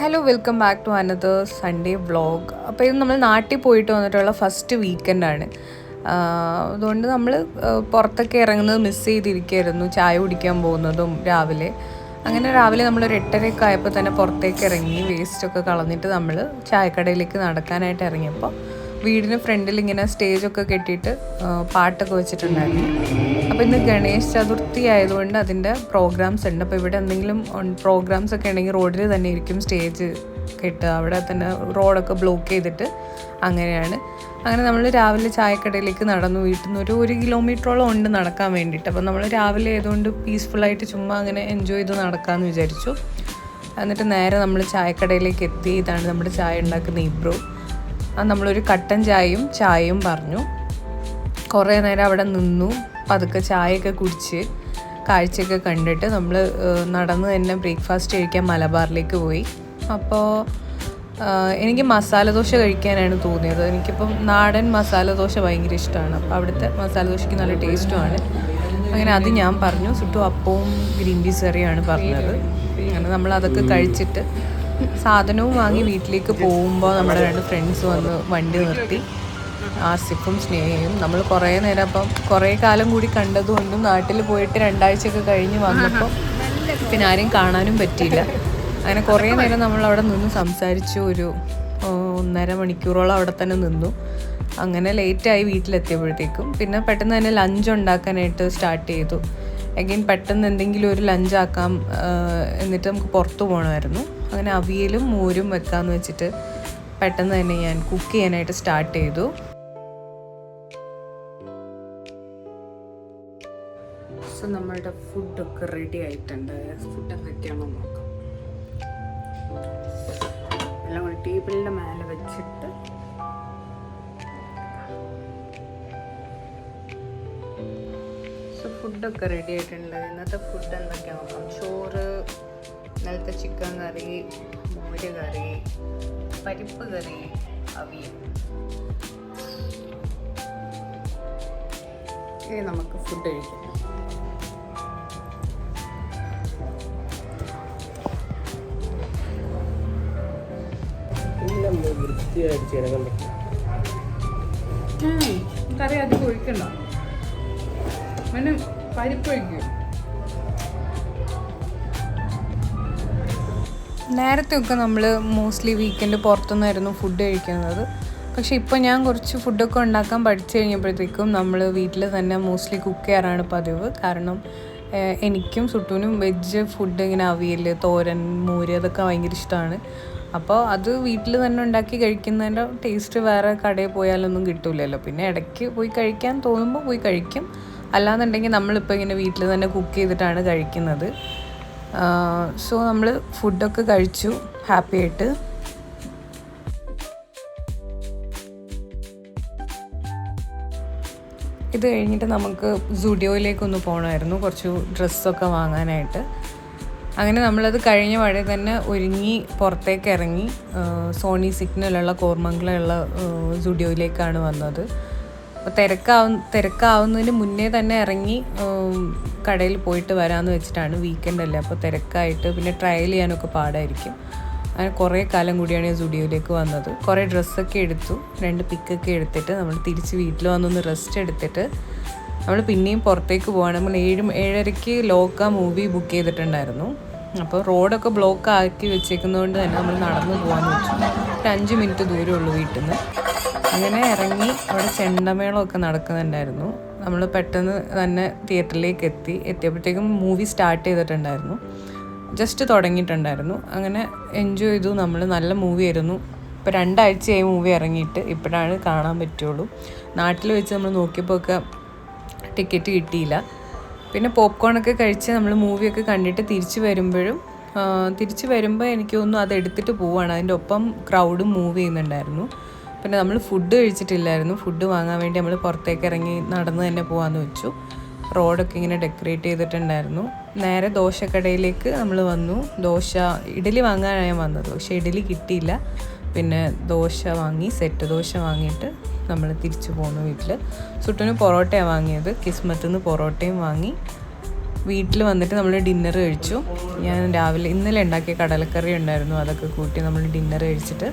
Hello, welcome back to another Sunday vlog. അപ്പോൾ ഇത് നമ്മൾ നാട്ടിൽ പോയിട്ട് വന്നിട്ടുള്ള ഫസ്റ്റ് വീക്കെൻഡാണ്. അതുകൊണ്ട് നമ്മൾ പുറത്തൊക്കെ ഇറങ്ങുന്നത് മിസ് ചെയ്തിരിക്കുകയായിരുന്നു, ചായ കുടിക്കാൻ പോകുന്നതും രാവിലെ. അങ്ങനെ രാവിലെ നമ്മളൊരു 8:30 ആയപ്പോൾ തന്നെ പുറത്തേക്ക് ഇറങ്ങി വേസ്റ്റൊക്കെ കളഞ്ഞിട്ട് നമ്മൾ ചായക്കടയിലേക്ക് നടക്കാനായിട്ട് ഇറങ്ങിയപ്പോൾ വീടിന് ഫ്രണ്ടിൽ ഇങ്ങനെ സ്റ്റേജൊക്കെ കെട്ടിയിട്ട് പാട്ടൊക്കെ വെച്ചിട്ടുണ്ടായിരുന്നു. അപ്പോൾ ഇന്ന് ഗണേശ് ചതുർത്ഥി ആയതുകൊണ്ട് അതിൻ്റെ പ്രോഗ്രാംസ് ഉണ്ട്. അപ്പോൾ ഇവിടെ എന്തെങ്കിലും പ്രോഗ്രാംസ് ഒക്കെ ഉണ്ടെങ്കിൽ റോഡിൽ തന്നെ ഇരിക്കും സ്റ്റേജ് കെട്ടുക. അവിടെ തന്നെ റോഡൊക്കെ ബ്ലോക്ക് ചെയ്തിട്ട് അങ്ങനെയാണ്. അങ്ങനെ നമ്മൾ രാവിലെ ചായക്കടയിലേക്ക് നടന്നു. വീട്ടിൽ നിന്ന് ഒരു കിലോമീറ്ററോളം ഉണ്ട് നടക്കാൻ വേണ്ടിയിട്ട്. അപ്പോൾ നമ്മൾ രാവിലെ ആയതുകൊണ്ട് പീസ്ഫുള്ളായിട്ട് ചുമ്മാ അങ്ങനെ എൻജോയ് ചെയ്ത് നടക്കാമെന്ന് വിചാരിച്ചു. എന്നിട്ട് നേരെ നമ്മൾ ചായക്കടയിലേക്ക് എത്തി. ഇതാണ് നമ്മുടെ ചായ ഉണ്ടാക്കുന്ന ഇബ്രു. നമ്മളൊരു കട്ടൻ ചായയും പറഞ്ഞു. കുറേ നേരം അവിടെ നിന്നു. പതുക്കെ ചായയൊക്കെ കുടിച്ച് കാഴ്ചയൊക്കെ കണ്ടിട്ട് നമ്മൾ നടന്ന് തന്നെ ബ്രേക്ക്ഫാസ്റ്റ് കഴിക്കാൻ മലബാറിലേക്ക് പോയി. അപ്പോൾ എനിക്ക് മസാല ദോശ കഴിക്കാനാണ് തോന്നിയത്. എനിക്കിപ്പം നാടൻ മസാല ദോശ ഭയങ്കര ഇഷ്ടമാണ്. അപ്പോൾ അവിടുത്തെ മസാല ദോശയ്ക്ക് നല്ല ടേസ്റ്റുമാണ്. അങ്ങനെ അത് ഞാൻ പറഞ്ഞു. ചുറ്റും അപ്പവും ഗ്രീൻ പീസ് കറിയാണ് പറഞ്ഞത്. അങ്ങനെ നമ്മളതൊക്കെ കഴിച്ചിട്ട് സാധനവും വാങ്ങി വീട്ടിലേക്ക് പോകുമ്പോൾ നമ്മുടെ 2 ഫ്രണ്ട്സ് വന്ന് വണ്ടി നിർത്തി. ആസിഫും സ്നേഹയും. നമ്മൾ കുറേ നേരം അപ്പം കുറേ കാലം കൂടി കണ്ടതുകൊണ്ടും നാട്ടിൽ പോയിട്ട് 2 ആഴ്ചയൊക്കെ കഴിഞ്ഞ് വന്നപ്പോൾ പിന്നെ ആരെയും കാണാനും പറ്റിയില്ല. അങ്ങനെ കുറേ നേരം നമ്മളവിടെ നിന്ന് സംസാരിച്ചു. ഒരു 1.5 മണിക്കൂറോളം അവിടെ തന്നെ നിന്നു. അങ്ങനെ ലേറ്റായി വീട്ടിലെത്തിയപ്പോഴത്തേക്കും. പിന്നെ പെട്ടെന്ന് തന്നെ ലഞ്ച് ഉണ്ടാക്കാനായിട്ട് സ്റ്റാർട്ട് ചെയ്തു. എഗെയിൻ പെട്ടെന്ന് എന്തെങ്കിലും ഒരു ലഞ്ചാക്കാം, എന്നിട്ട് നമുക്ക് പുറത്തു പോകണമായിരുന്നു. അങ്ങനെ അവിയലും മോരും വെക്കാമെന്ന് വെച്ചിട്ട് പെട്ടെന്ന് തന്നെ ഞാൻ കുക്ക് ചെയ്യാനായിട്ട് സ്റ്റാർട്ട് ചെയ്തു. സോ നമ്മളുടെ ഫുഡൊക്കെ റെഡി ആയിട്ടുണ്ട്. ഫുഡ് എന്തൊക്കെയാണോ നോക്കാം. എല്ലാം കൂടി ടേബിളിൻ്റെ മേലെ വെച്ചിട്ട് ഫുഡൊക്കെ റെഡി ആയിട്ടുണ്ട്. ഇന്നത്തെ ഫുഡ് എന്തൊക്കെയാണ് നോക്കാം. ചോറ്, ഇന്നലത്തെ ചിക്കൻ കറി, മോര് കറി, പരിപ്പ് കറി, അവിയൽ. ഇനി നമുക്ക് ഫുഡ് കഴിക്കാം. കറി അധികം ഒഴിക്കണ്ട, പിന്നെ പരിപ്പ് ഒഴിക്കും. നേരത്തെയൊക്കെ നമ്മൾ മോസ്റ്റ്ലി വീക്കെൻഡ് പുറത്തുനിന്നായിരുന്നു ഫുഡ് കഴിക്കുന്നത്. പക്ഷേ ഇപ്പോൾ ഞാൻ കുറച്ച് ഫുഡൊക്കെ ഉണ്ടാക്കാൻ പഠിച്ചു കഴിഞ്ഞപ്പോഴത്തേക്കും നമ്മൾ വീട്ടിൽ തന്നെ മോസ്റ്റ്ലി കുക്ക് ചെയ്യാറാണ് പതിവ്. കാരണം എനിക്കും സുട്ടൂനും വെജ് ഫുഡ് ഇങ്ങനെ അവിയൽ, തോരൻ, മോര് അതൊക്കെ ഭയങ്കര ഇഷ്ടമാണ്. അപ്പോൾ അത് വീട്ടിൽ തന്നെ ഉണ്ടാക്കി കഴിക്കുന്നതിൻ്റെ ടേസ്റ്റ് വേറെ കടയിൽ പോയാലൊന്നും കിട്ടില്ലല്ലോ. പിന്നെ ഇടയ്ക്ക് പോയി കഴിക്കാൻ തോന്നുമ്പോൾ പോയി കഴിക്കും. അല്ലാന്നുണ്ടെങ്കിൽ നമ്മളിപ്പോൾ ഇങ്ങനെ വീട്ടിൽ തന്നെ കുക്ക് ചെയ്തിട്ടാണ് കഴിക്കുന്നത്. സോ നമ്മൾ ഫുഡൊക്കെ കഴിച്ചു ഹാപ്പി ആയിട്ട്. ഇത് കഴിഞ്ഞിട്ട് നമുക്ക് സുഡിയോയിലേക്കൊന്ന് പോകണമായിരുന്നു, കുറച്ച് ഡ്രസ്സൊക്കെ വാങ്ങാനായിട്ട്. അങ്ങനെ നമ്മളത് കഴിഞ്ഞ വഴി തന്നെ ഒരുങ്ങി പുറത്തേക്ക് ഇറങ്ങി. സോണി സിഗ്നലുള്ള കോർമംഗലുള്ള സുഡിയോയിലേക്കാണ് വന്നത്. തിരക്കാവുന്നതിന് മുന്നേ തന്നെ ഇറങ്ങി കടയിൽ പോയിട്ട് വരാമെന്ന് വെച്ചിട്ടാണ്. വീക്കെൻഡ് അല്ലേ, അപ്പോൾ തിരക്കായിട്ട് പിന്നെ ട്രയൽ ചെയ്യാനൊക്കെ പാടായിരിക്കും. അങ്ങനെ കുറേ കാലം കൂടിയാണ് ഈ സ്റ്റുഡിയോയിലേക്ക് വന്നത്. കുറേ ഡ്രസ്സൊക്കെ എടുത്തു, 2 പിക്കൊക്കെ എടുത്തിട്ട് നമ്മൾ തിരിച്ച് വീട്ടിൽ വന്നൊന്ന് റെസ്റ്റ് എടുത്തിട്ട് നമ്മൾ പിന്നെയും പുറത്തേക്ക് പോവാണ്. നമ്മൾ 7:30 ലോക്ക മൂവി ബുക്ക് ചെയ്തിട്ടുണ്ടായിരുന്നു. അപ്പോൾ റോഡൊക്കെ ബ്ലോക്ക് ആക്കി വെച്ചേക്കുന്നതുകൊണ്ട് തന്നെ നമ്മൾ നടന്നു പോകാമെന്ന് വെച്ചു. ഒരു 5 മിനിറ്റ് ദൂരമുള്ളൂ വീട്ടിൽ നിന്ന്. അങ്ങനെ ഇറങ്ങി. അവിടെ ചെണ്ടമേളമൊക്കെ നടക്കുന്നുണ്ടായിരുന്നു. നമ്മൾ പെട്ടെന്ന് തന്നെ തിയേറ്ററിലേക്ക് എത്തിയപ്പോഴത്തേക്കും മൂവി സ്റ്റാർട്ട് ചെയ്തിട്ടുണ്ടായിരുന്നു. ജസ്റ്റ് തുടങ്ങിയിട്ടുണ്ടായിരുന്നു. അങ്ങനെ എൻജോയ് ചെയ്തു. നമ്മൾ നല്ല മൂവി ആയിരുന്നു. ഇപ്പോൾ 2 ആഴ്ചയായി മൂവി ഇറങ്ങിയിട്ട്, ഇപ്പോഴാണ് കാണാൻ പറ്റുള്ളൂ. നാട്ടിൽ വെച്ച് നമ്മൾ നോക്കിയപ്പോൾ ഒക്കെ ടിക്കറ്റ് കിട്ടിയില്ല. പിന്നെ പോപ്കോണൊക്കെ കഴിച്ച് നമ്മൾ മൂവിയൊക്കെ കണ്ടിട്ട് തിരിച്ച് വരുമ്പോൾ എനിക്ക് തോന്നുന്നു അത് എടുത്തിട്ട് പോവുകയാണ്. അതിൻ്റെ ഒപ്പം ക്രൗഡും മൂവ് ചെയ്യുന്നുണ്ടായിരുന്നു. പിന്നെ നമ്മൾ ഫുഡ് കഴിച്ചിട്ടില്ലായിരുന്നു. ഫുഡ് വാങ്ങാൻ വേണ്ടി നമ്മൾ പുറത്തേക്ക് ഇറങ്ങി നടന്ന് തന്നെ പോകാമെന്ന് വെച്ചു. റോഡൊക്കെ ഇങ്ങനെ ഡെക്കറേറ്റ് ചെയ്തിട്ടുണ്ടായിരുന്നു. നേരെ ദോശക്കടയിലേക്ക് നമ്മൾ വന്നു. ഇഡലി വാങ്ങാനാണ് ഞാൻ വന്നത്, പക്ഷേ ഇഡലി കിട്ടിയില്ല. പിന്നെ ദോശ വാങ്ങി, സെറ്റ് ദോശ വാങ്ങിയിട്ട് നമ്മൾ തിരിച്ചു പോന്നു വീട്ടിൽ. സുട്ടിന് പൊറോട്ടയാണ് വാങ്ങിയത്. കിസ്മത്തിൽ നിന്ന് പൊറോട്ടയും വാങ്ങി. വീട്ടിൽ വന്നിട്ട് നമ്മൾ ഡിന്നർ കഴിച്ചു. ഞാൻ രാവിലെ ഇന്നലെ ഉണ്ടാക്കിയ കടലക്കറി ഉണ്ടായിരുന്നു, അതൊക്കെ കൂട്ടി നമ്മൾ ഡിന്നർ കഴിച്ചിട്ട്